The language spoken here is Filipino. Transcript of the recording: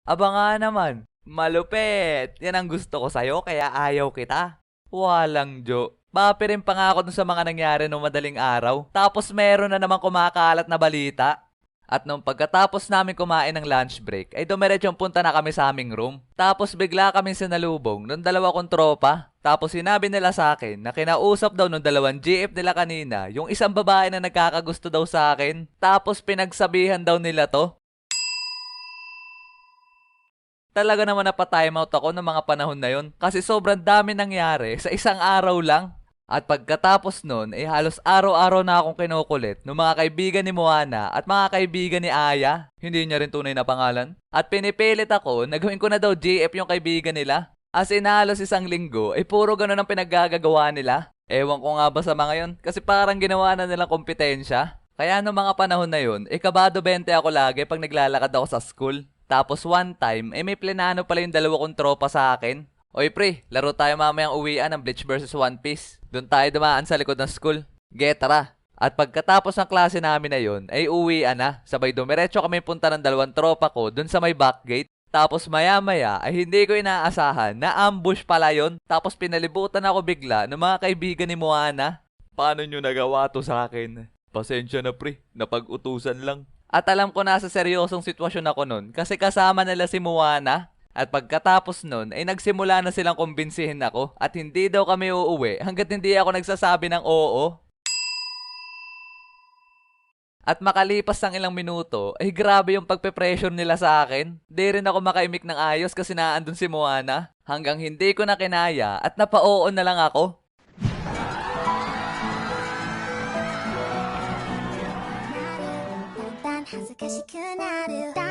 Aba nga naman, malupit. Yan ang gusto ko sa'yo kaya ayaw kita. Walang jo. Papirin pa nga ako dun sa mga nangyari nung madaling araw. Tapos meron na naman kumakalat na balita. At nung pagkatapos namin kumain ng lunch break, ay dumiretsyong punta na kami sa aming room. Tapos bigla kami sinalubong nung dalawa kong tropa. Tapos sinabi nila sa akin na kinausap daw nung dalawang GF nila kanina yung isang babae na nagkakagusto daw sa akin. Tapos pinagsabihan daw nila to. Talaga naman napa-timeout ako ng mga panahon na yon kasi sobrang dami nangyari sa isang araw lang. At pagkatapos nun, halos araw-araw na akong kinukulit ng mga kaibigan ni Moana at mga kaibigan ni Aya. Hindi niya rin tunay na pangalan. At pinipilit ako na gawin ko na daw GF yung kaibigan nila. As in halos isang linggo, puro ganun ang pinaggagawa nila. Ewan ko nga ba sa mga yon kasi parang ginawa na nilang kompetensya. Kaya no mga panahon na yun, kabado 20 ako lagi pag naglalakad ako sa school. Tapos one time, may plenano pala yung dalawa kong tropa sa akin. Oy pre, laro tayo mamayang uwian ng Bleach versus One Piece. Doon tayo dumaan sa likod ng school. Get tara. At pagkatapos ng klase namin na yun, uwian na. Sabay dumiretso kami punta ng dalawang tropa ko dun sa may back gate. Tapos maya-maya ay hindi ko inaasahan na ambush pala yun. Tapos pinalibutan ako bigla ng mga kaibigan ni Moana. Paano nyo nagawa to sa akin? Pasensya na pre, napag-utusan lang. At alam ko nasa seryosong sitwasyon ako nun kasi kasama nila si Moana. At pagkatapos nun ay nagsimula na silang kumbinsihin ako at hindi daw kami uuwi hanggat hindi ako nagsasabi ng oo. At makalipas ng ilang minuto ay grabe yung pagpe-pressure nila sa akin. Di rin ako makaimik ng ayos kasi naandun si Moana hanggang hindi ko na kinaya at napa-oo na lang ako. 난 恥ずかしくなる